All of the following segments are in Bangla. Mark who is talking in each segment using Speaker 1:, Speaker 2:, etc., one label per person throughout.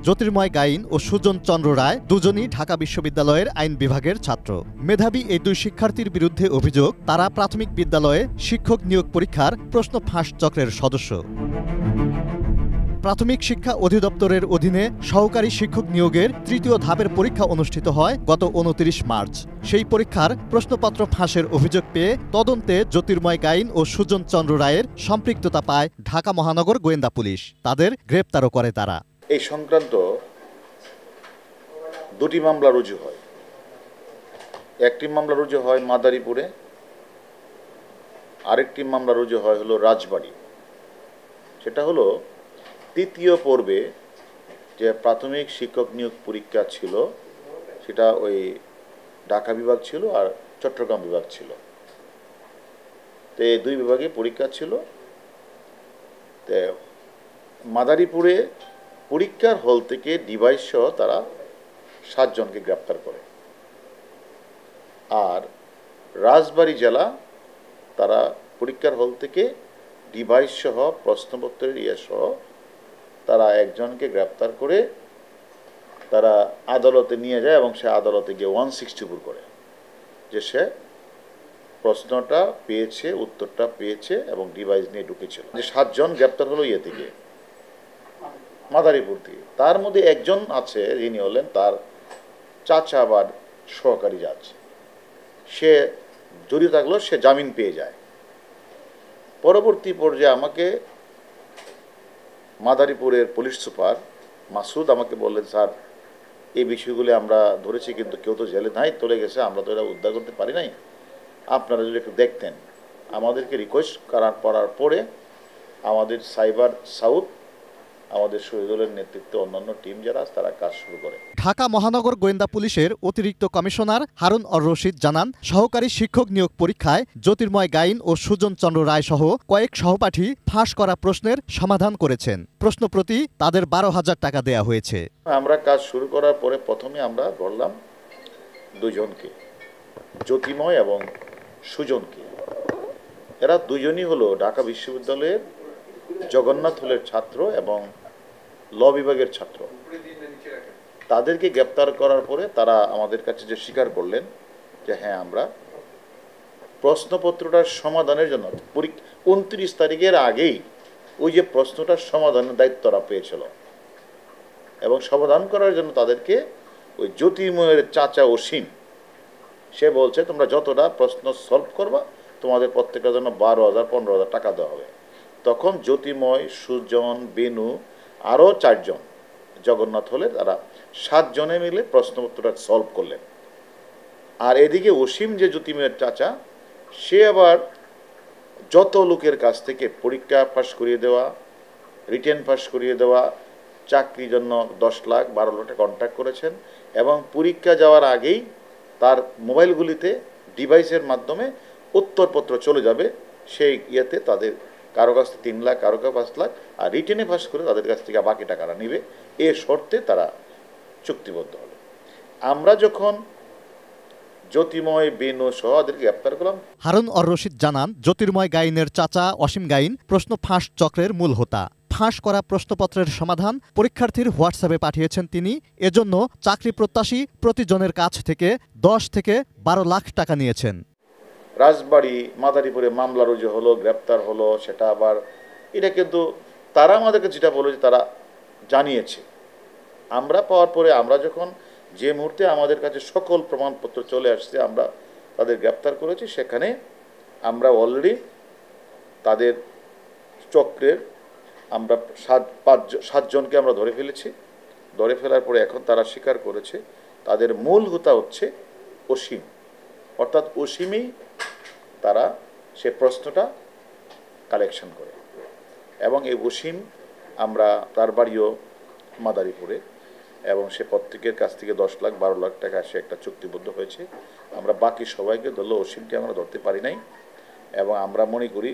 Speaker 1: জ্যোতির্ময় গাইন ও সুজন চন্দ্র রায় দুজনই ঢাকা বিশ্ববিদ্যালয়ের আইন বিভাগের ছাত্র। মেধাবী এই দুই শিক্ষার্থীর বিরুদ্ধে অভিযোগ, তারা প্রাথমিক বিদ্যালয়ে শিক্ষক নিয়োগ পরীক্ষার প্রশ্ন ফাঁস চক্রের সদস্য। প্রাথমিক শিক্ষা অধিদপ্তরের অধীনে সহকারী শিক্ষক নিয়োগের তৃতীয় ধাপের পরীক্ষা অনুষ্ঠিত হয় গত ২৯ মার্চ। সেই পরীক্ষার প্রশ্নপত্র ফাঁসের অভিযোগ পেয়ে তদন্তে জ্যোতির্ময় গাইন ও সুজন চন্দ্র রায়ের সম্পৃক্ততা পায় ঢাকা মহানগর গোয়েন্দা পুলিশ। তাদের গ্রেপ্তারও করে তারা।
Speaker 2: এই সংক্রান্ত দুটি মামলা রুজু হয়। একটি মামলা রুজু হয় মাদারীপুরে, আরেকটি মামলা রুজু হয় হলো রাজবাড়ী। সেটা হলো তৃতীয় পর্বে যে প্রাথমিক শিক্ষক নিয়োগ পরীক্ষা ছিল, সেটা ওই ঢাকা বিভাগ ছিল আর চট্টগ্রাম বিভাগ ছিল। তো এই দুই বিভাগে পরীক্ষা ছিল। তো মাদারীপুরে পরীক্ষার হল থেকে ডিভাইস সহ তারা 7 জনকে গ্রেপ্তার করে। আর রাজবাড়ী জেলা তারা পরীক্ষার হল থেকে ডিভাইস সহ প্রশ্নপত্রের সহ তারা একজনকে গ্রেপ্তার করে তারা আদালতে নিয়ে যায় এবং সে আদালতে গিয়ে 164 করে যে সে প্রশ্নটা পেয়েছে, উত্তরটা পেয়েছে এবং ডিভাইস নিয়ে ঢুকেছিল। যে 7 জন গ্রেপ্তার হলো থেকে মাদারীপুর থেকে। তার মধ্যে একজন আছে যিনি হলেন তার চাচা আবার সহকারী জাজ। সে জড়িত থাকলেও সে জামিন পেয়ে যায়। পরবর্তী পর্যায়ে আমাকে মাদারীপুরের পুলিশ সুপার মাসুদ আমাকে বললেন, স্যার এই বিষয়গুলি আমরা ধরেছি কিন্তু কেউ তো জেলে নাই, চলে গেছে, আমরা তো এটা উদ্ধার করতে পারি নাই, আপনারা যদি একটু দেখতেন। আমাদেরকে রিকোয়েস্ট করার পরে আমাদের সাইবার সাউথ, আমাদের শহীদুলের নেতৃত্বে অন্যান্য টিম যারা তারা কাজ শুরু করে।
Speaker 1: ঢাকা মহানগর গোয়েন্দা পুলিশের অতিরিক্ত কমিশনার হারুন অর রশিদ জানান, সহকারী শিক্ষক নিয়োগ পরীক্ষায় জ্যোতির্ময় গাইন ও সুজন চন্দ্র রায় সহ কয়েক সহপাঠী ফাঁস করা প্রশ্নের সমাধান করেছেন। প্রশ্ন প্রতি তাদের 12,000 টাকা দেয়া হয়েছে।
Speaker 2: আমরা কাজ শুরু করার পরে প্রথমে আমরা ধরলাম 2 জনকে, জ্যোতির্ময় এবং সুজনকে। এরা দুজনই হলো ঢাকা বিশ্ববিদ্যালয়ের জগন্নাথ হলের ছাত্র এবং ল বিভাগের ছাত্র। তাদেরকে গ্রেপ্তার করার পরে তারা আমাদের কাছে যে স্বীকার করলেন যে হ্যাঁ, আমরা প্রশ্নপত্রটার সমাধানের জন্য 29 তারিখের আগেই ওই যে প্রশ্নটার সমাধানের দায়িত্ব তারা পেয়েছিল এবং সমাধান করার জন্য তাদেরকে ওই জ্যোতির্ময়ের চাচা অসীম সে বলছে, তোমরা যতটা প্রশ্ন সলভ করবা তোমাদের প্রত্যেকের জন্য 12,000 15,000 টাকা দেওয়া হবে। তখন জ্যোতির্ময়, সুজন, বেনু আরও 4 জন জগন্নাথ হলে তারা 7 জনে মিলে প্রশ্নপত্রটা সলভ করলেন। আর এদিকে অসীম যে জ্যোতির্ময়ের চাচা, সে আবার যত লোকের কাছ থেকে পরীক্ষা পাস করিয়ে দেওয়া, রিটেন পাস করিয়ে দেওয়া, চাকরির জন্য 10 লাখ 12 লাখ কন্ট্যাক্ট করেছেন এবং পরীক্ষা যাওয়ার আগেই তার মোবাইলগুলিতে ডিভাইসের মাধ্যমে উত্তরপত্র চলে যাবে সেই ইয়েতে। তাদের কারো কাছ থেকে 3 লাখ, কারো কাছে 5 লাখ, আর রিটেনে পাস করে তাদের কাছ থেকে বাকি টাকাটা নেবে, এ শর্তে তারা চুক্তিবদ্ধ হলো। আমরা যখন জ্যোতির্ময়, বেনু সহ ওদেরকে গ্রেপ্তার করলাম।
Speaker 1: হারুন অর রশিদ জানান, জ্যোতির্ময় গাইনের চাচা অসীম গাইন প্রশ্ন ফাঁস চক্রের মূল হোতা। ফাঁস করা প্রশ্নপত্রের সমাধান পরীক্ষার্থীর হোয়াটসঅ্যাপে পাঠিয়েছেন তিনি। এজন্য চাকরি প্রত্যাশী প্রতিজনের কাছ থেকে 10 থেকে 12 লাখ টাকা নিয়েছেন।
Speaker 2: রাজবাড়ী, মাদারীপুরে মামলা রুজু হলো, গ্রেপ্তার হলো। সেটা আবার এটা কিন্তু তারা আমাদেরকে যেটা বলে যে তারা জানিয়েছে, আমরা পাওয়ার পরে আমরা যখন যে মুহূর্তে আমাদের কাছে সকল প্রমাণপত্র চলে আসছে আমরা তাদের গ্রেপ্তার করেছি, সেখানে আমরা অলরেডি তাদের চক্রের আমরা 7 জনকে আমরা ধরে ফেলেছি। ধরে ফেলার পরে এখন তারা স্বীকার করেছে তাদের মূল হোতা হচ্ছে অসীম, অর্থাৎ অসীমই তারা সে প্রশ্নটা কালেকশন করে। এবং এই অসীম আমরা তার বাড়িও মাদারীপুরে এবং সে প্রত্যেকের কাছ থেকে 10 লাখ 12 লাখ টাকা সে একটা চুক্তিবদ্ধ হয়েছে। আমরা বাকি সবাইকে ধরলেও অসীমকে আমরা ধরতে পারি নাই এবং আমরা মনে করি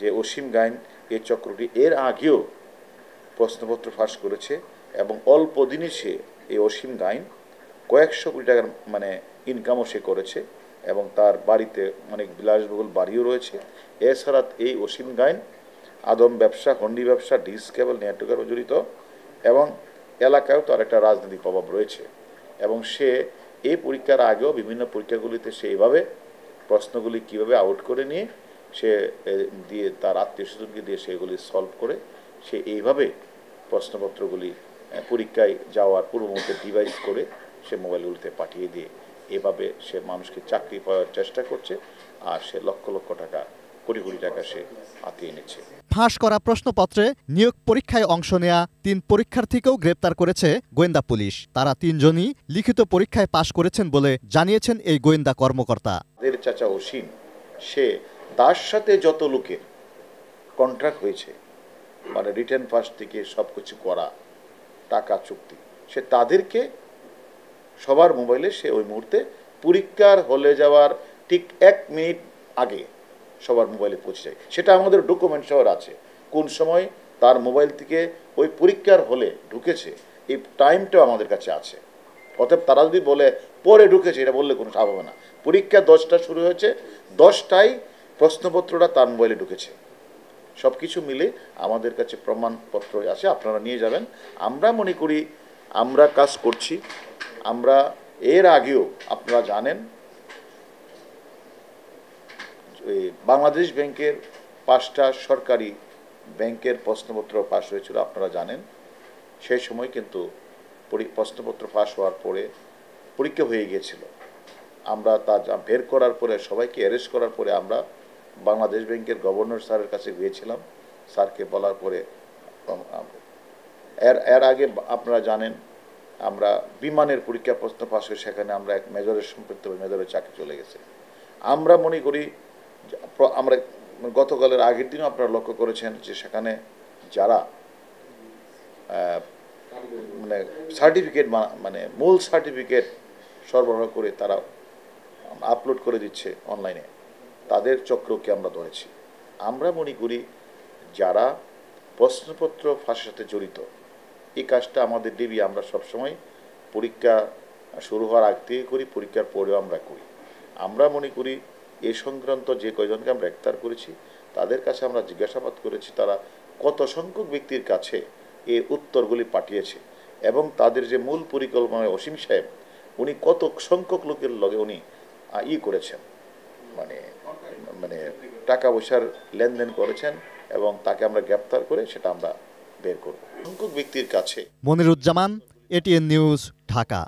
Speaker 2: যে অসীম গাইন এই চক্রটি এর আগেও প্রশ্নপত্র ফাঁস করেছে এবং অল্প দিনই সে এই অসীম গাইন কয়েকশো কোটি টাকার ইনকামও সে করেছে এবং তার বাড়িতে অনেক বিলাসবহুল বাড়িও রয়েছে। এছাড়া এই অসীম গাইন আদম ব্যবসা, হন্ডি ব্যবসা, ডিস কেবল, নেটওয়ার্কে জড়িত এবং এলাকায়ও তার একটা রাজনৈতিক প্রভাব রয়েছে এবং সে এই পরীক্ষার আগেও বিভিন্ন পরীক্ষাগুলিতে সে এইভাবে প্রশ্নগুলি কীভাবে আউট করে নিয়ে সে দিয়ে তার আত্মীয় স্বজনকে দিয়ে সেগুলি সলভ করে সে এইভাবে প্রশ্নপত্রগুলি পরীক্ষায় যাওয়ার পূর্ব মুহূর্তে ডিভাইস করে সে মোবাইলগুলিতে পাঠিয়ে দিয়ে এভাবে সে মানুষকে চাকরি পাওয়ার চেষ্টা করছে আর সে লক্ষ লক্ষ টাকা কোটি কোটি টাকা সে হাতিয়ে নিচ্ছে।
Speaker 1: ফাঁস করা প্রশ্নপত্রে নিয়োগ পরীক্ষায় অংশ নেয়া ৩ পরীক্ষার্থীকেও গ্রেপ্তার করেছে গোয়েন্দা পুলিশ। তারা ৩ জনই লিখিত পরীক্ষায় পাশ করেছেন বলে জানিয়েছেন এই গোয়েন্দা কর্মকর্তা।
Speaker 2: তাদের চাচা অসীম সে তার সাথে যত লোকের কন্ট্রাক্ট হয়েছে মানে রিটেন পাস থেকে সব কিছু করা টাকা চুক্তি সে তাদেরকে সবার মোবাইলে সে ওই মুহূর্তে পরীক্ষার হলে যাওয়ার ঠিক 1 মিনিট আগে সবার মোবাইলে পৌঁছে যায়। সেটা আমাদের ডকুমেন্ট সহ আছে কোন সময় তার মোবাইল থেকে ওই পরীক্ষার হলে ঢুকেছে এই টাইমটাও আমাদের কাছে আছে। অতএব তারা যদি বলে পরে ঢুকেছে এটা বললে কোনো লাভ হবে না। পরীক্ষা 10টা শুরু হয়েছে, 10টায় প্রশ্নপত্রটা তার মোবাইলে ঢুকেছে। সব কিছু মিলে আমাদের কাছে প্রমাণপত্র আছে, আপনারা নিয়ে যাবেন। আমরা মনে করি আমরা কাজ করছি। আমরা এর আগেও আপনারা জানেন বাংলাদেশ ব্যাংকের 5টা সরকারি ব্যাংকের প্রশ্নপত্র পাশ হয়েছিল, আপনারা জানেন। সেই সময় কিন্তু প্রশ্নপত্র পাশ হওয়ার পরে পরীক্ষা হয়ে গিয়েছিল। আমরা তা বের করার পরে সবাইকে অ্যারেস্ট করার পরে আমরা বাংলাদেশ ব্যাংকের গভর্নর স্যারের কাছে গিয়েছিলাম। স্যারকে বলার পরে এর আগে আপনারা জানেন আমরা বিমানের পরীক্ষা প্রশ্ন পাশ হয়ে সেখানে আমরা এক মেজরের সম্পৃক্ত মেজরের চাকরি চলে গেছে। আমরা মনে করি আমরা গতকালের আগের দিনও আপনারা লক্ষ্য করেছেন যে সেখানে যারা মানে সার্টিফিকেট মানে মূল সার্টিফিকেট সরবরাহ করে তারা আপলোড করে দিচ্ছে অনলাইনে, তাদের চক্রকে আমরা ধরেছি। আমরা মনে করি যারা প্রশ্নপত্র ফাঁসের সাথে জড়িত এই কাজটা আমাদের ডিবি আমরা সবসময় পরীক্ষা শুরু হওয়ার আগ থেকে করি, পরীক্ষার পরেও আমরা করি। আমরা মনে করি এই সংক্রান্ত যে কয়জনকে আমরা গ্রেপ্তার করেছি তাদের কাছে আমরা জিজ্ঞাসাবাদ করেছি তারা কত সংখ্যক ব্যক্তির কাছে এই উত্তরগুলি পাঠিয়েছে এবং তাদের যে মূল পরিকল্পনায় অসীম সাহেব উনি কত সংখ্যক লোকের লগে উনি করেছেন মানে মানে টাকা পয়সার লেনদেন করেছেন এবং তাকে আমরা গ্রেপ্তার করে সেটা আমরা বের করব সংখ্যক ব্যক্তির কাছে।
Speaker 1: Moniruzzaman, ATN news, Dhaka.